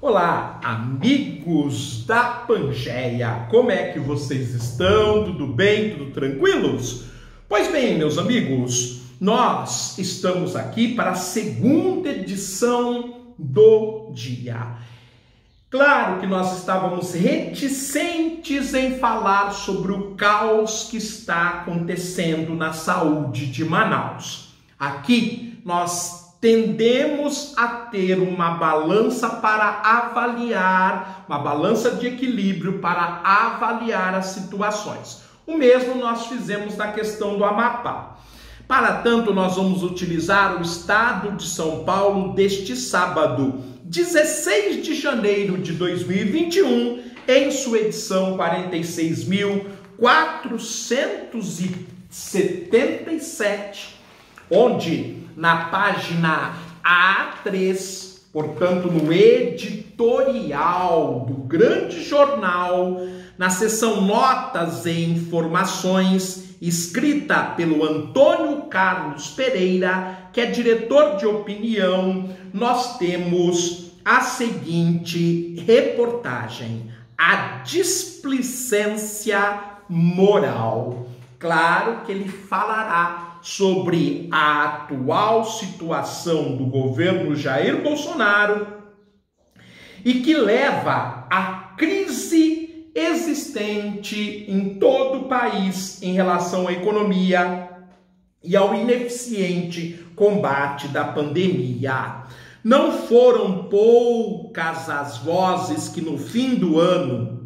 Olá, amigos da Pangeia, como é que vocês estão? Tudo bem? Tudo tranquilos? Pois bem, meus amigos, nós estamos aqui para a segunda edição do dia. Claro que nós estávamos reticentes em falar sobre o caos que está acontecendo na saúde de Manaus. Aqui nós tendemos a ter uma balança para avaliar, uma balança de equilíbrio para avaliar as situações. O mesmo nós fizemos na questão do Amapá. Para tanto, nós vamos utilizar o estado de São Paulo deste sábado, 16 de janeiro de 2021, em sua edição 46.477, onde na página A3, portanto no editorial do grande jornal, na seção Notas e Informações, escrita pelo Antônio Carlos Pereira, que é diretor de opinião, nós temos a seguinte reportagem: a displicência moral. Claro que ele falará sobre a atual situação do governo Jair Bolsonaro e que leva à crise existente em todo o país em relação à economia e ao ineficiente combate da pandemia. Não foram poucas as vozes que no fim do ano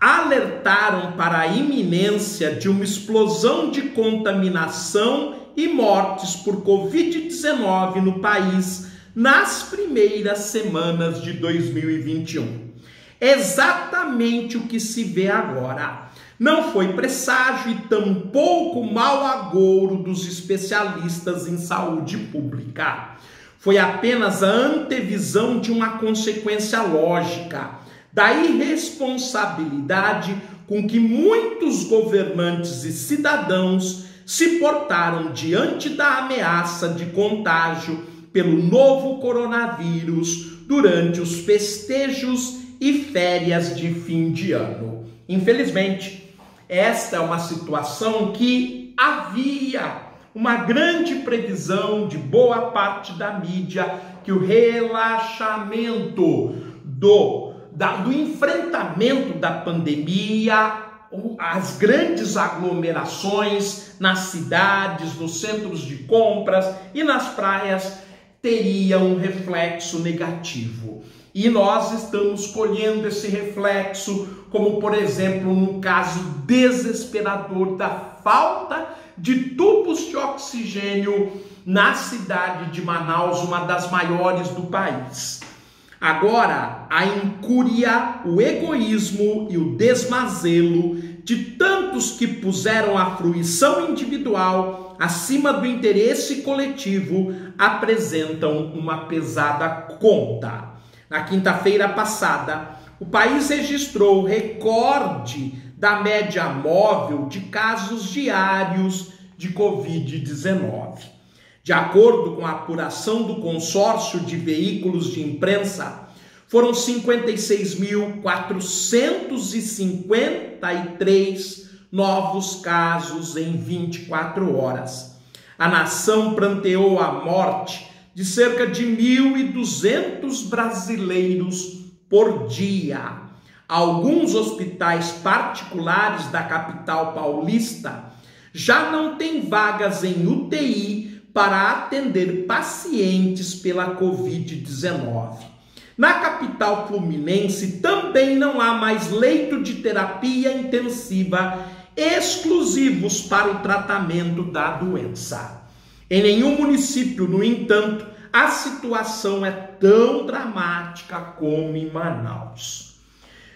alertaram para a iminência de uma explosão de contaminação e mortes por Covid-19 no país nas primeiras semanas de 2021. Exatamente o que se vê agora. Não foi presságio e tampouco mau agouro dos especialistas em saúde pública. Foi apenas a antevisão de uma consequência lógica da irresponsabilidade com que muitos governantes e cidadãos se portaram diante da ameaça de contágio pelo novo coronavírus durante os festejos e férias de fim de ano. Infelizmente, esta é uma situação que havia uma grande previsão de boa parte da mídia, que o relaxamento do enfrentamento da pandemia, as grandes aglomerações nas cidades, nos centros de compras e nas praias teriam um reflexo negativo. E nós estamos colhendo esse reflexo, como por exemplo no caso desesperador da falta de tubos de oxigênio na cidade de Manaus, uma das maiores do país. Agora, a incúria, o egoísmo e o desmazelo de tantos que puseram a fruição individual acima do interesse coletivo apresentam uma pesada conta. Na quinta-feira passada, o país registrou o recorde da média móvel de casos diários de Covid-19. De acordo com a apuração do consórcio de veículos de imprensa, foram 56.453 novos casos em 24 horas. A nação pranteou a morte de cerca de 1.200 brasileiros por dia. Alguns hospitais particulares da capital paulista já não têm vagas em UTI para atender pacientes pela Covid-19. Na capital fluminense também não há mais leito de terapia intensiva exclusivos para o tratamento da doença. Em nenhum município, no entanto, a situação é tão dramática como em Manaus.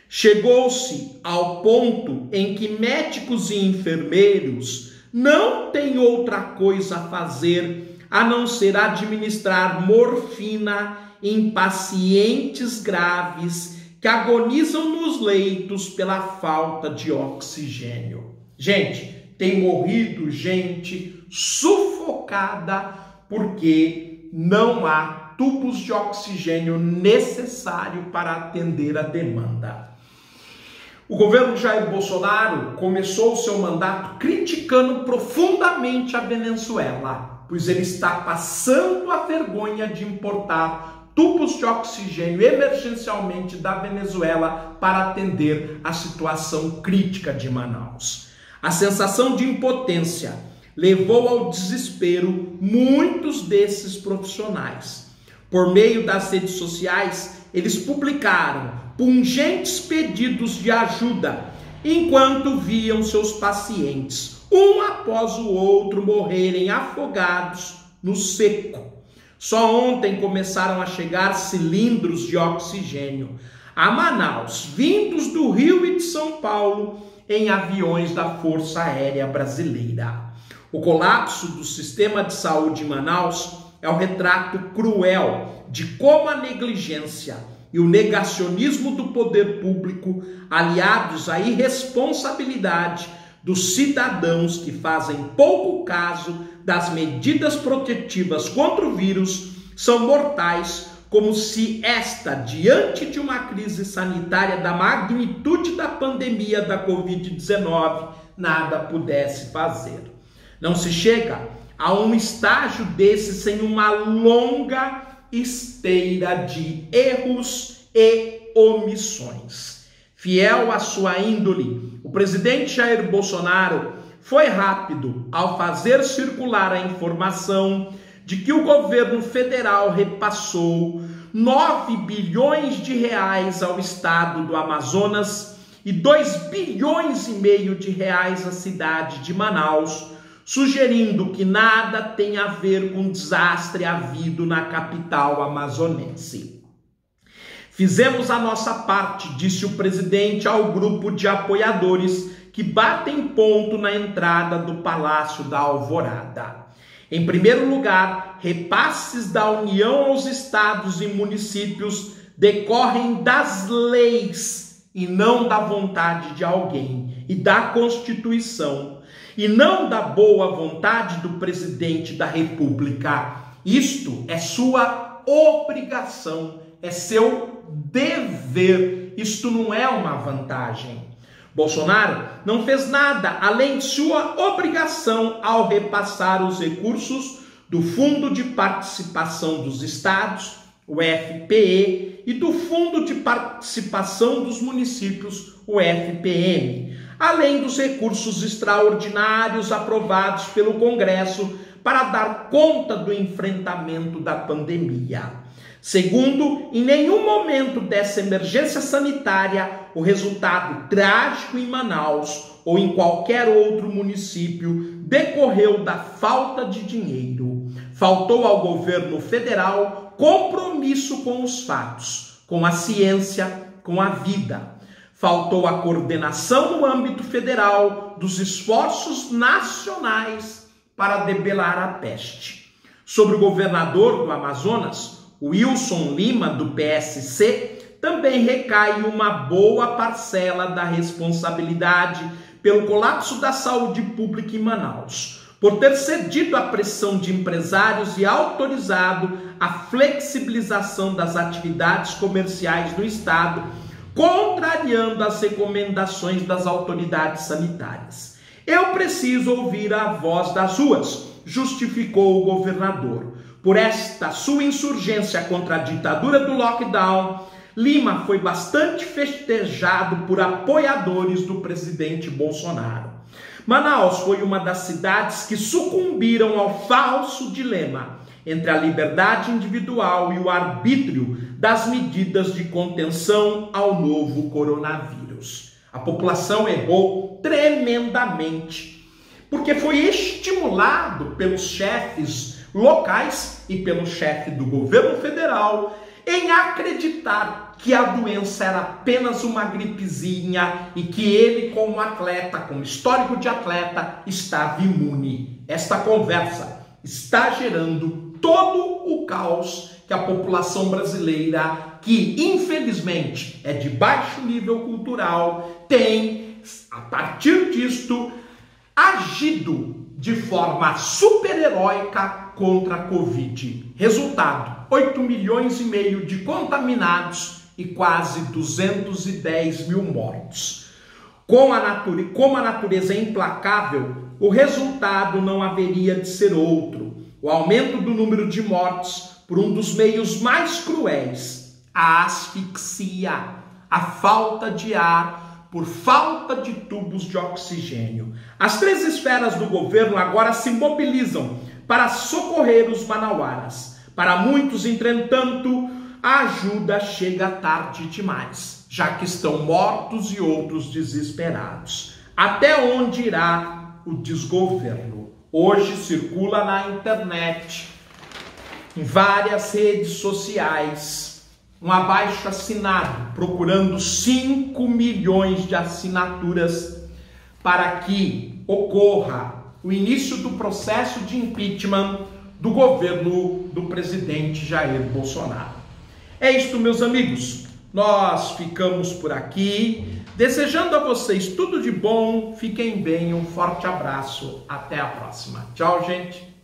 Chegou-se ao ponto em que médicos e enfermeiros não têm outra coisa a fazer a não ser administrar morfina em pacientes graves que agonizam nos leitos pela falta de oxigênio. Gente, tem morrido gente sufocada porque não há tubos de oxigênio necessário para atender a demanda. O governo Jair Bolsonaro começou o seu mandato criticando profundamente a Venezuela, pois ele está passando a vergonha de importar tubos de oxigênio emergencialmente da Venezuela para atender a situação crítica de Manaus. A sensação de impotência levou ao desespero muitos desses profissionais. Por meio das redes sociais, eles publicaram pungentes pedidos de ajuda, enquanto viam seus pacientes, um após o outro, morrerem afogados no seco. Só ontem começaram a chegar cilindros de oxigênio a Manaus, vindos do Rio e de São Paulo, em aviões da Força Aérea Brasileira. O colapso do sistema de saúde em Manaus é o retrato cruel de como a negligência e o negacionismo do poder público, aliados à irresponsabilidade dos cidadãos que fazem pouco caso das medidas protetivas contra o vírus, são mortais, como se esta, diante de uma crise sanitária da magnitude da pandemia da Covid-19, nada pudesse fazer. Não se chega a um estágio desse sem uma longa esteira de erros e omissões. Fiel à sua índole, o presidente Jair Bolsonaro foi rápido ao fazer circular a informação de que o governo federal repassou 9 bilhões de reais ao estado do Amazonas e 2,5 bilhões de reais à cidade de Manaus, sugerindo que nada tem a ver com o desastre havido na capital amazonense. Fizemos a nossa parte, disse o presidente ao grupo de apoiadores que batem ponto na entrada do Palácio da Alvorada. Em primeiro lugar, repasses da União aos estados e municípios decorrem das leis e não da vontade de alguém e da Constituição, e não da boa vontade do presidente da República. Isto é sua obrigação, é seu dever. Isto não é uma vantagem. Bolsonaro não fez nada além de sua obrigação ao repassar os recursos do Fundo de Participação dos Estados, o FPE, e do Fundo de Participação dos Municípios, o FPM, além dos recursos extraordinários aprovados pelo Congresso para dar conta do enfrentamento da pandemia. Segundo, em nenhum momento dessa emergência sanitária, o resultado trágico em Manaus ou em qualquer outro município decorreu da falta de dinheiro. Faltou ao governo federal compromisso com os fatos, com a ciência, com a vida. Faltou a coordenação no âmbito federal dos esforços nacionais para debelar a peste. Sobre o governador do Amazonas, Wilson Lima, do PSC, também recai uma boa parcela da responsabilidade pelo colapso da saúde pública em Manaus, por ter cedido à pressão de empresários e autorizado a flexibilização das atividades comerciais no estado, contrariando as recomendações das autoridades sanitárias. Eu preciso ouvir a voz das ruas, justificou o governador. Por esta sua insurgência contra a ditadura do lockdown, Lima foi bastante festejado por apoiadores do presidente Bolsonaro. Manaus foi uma das cidades que sucumbiram ao falso dilema entre a liberdade individual e o arbítrio das medidas de contenção ao novo coronavírus. A população errou tremendamente, porque foi estimulado pelos chefes locais e pelo chefe do governo federal em acreditar que a doença era apenas uma gripezinha e que ele, como atleta, como histórico de atleta, estava imune. Esta conversa está gerando todo o caos que a população brasileira, que infelizmente é de baixo nível cultural, tem, a partir disto, agido de forma super-heróica contra a Covid. Resultado: 8 milhões e meio de contaminados e quase 210 mil mortos. Como a natureza é implacável, o resultado não haveria de ser outro. O aumento do número de mortes por um dos meios mais cruéis, a asfixia, a falta de ar por falta de tubos de oxigênio. As 3 esferas do governo agora se mobilizam para socorrer os manauaras. Para muitos, entretanto, a ajuda chega tarde demais, já que estão mortos e outros desesperados. Até onde irá o desgoverno? Hoje circula na internet, em várias redes sociais, um abaixo-assinado procurando 5 milhões de assinaturas para que ocorra o início do processo de impeachment do governo do presidente Jair Bolsonaro. É isto, meus amigos. Nós ficamos por aqui, desejando a vocês tudo de bom, fiquem bem, um forte abraço, até a próxima. Tchau, gente!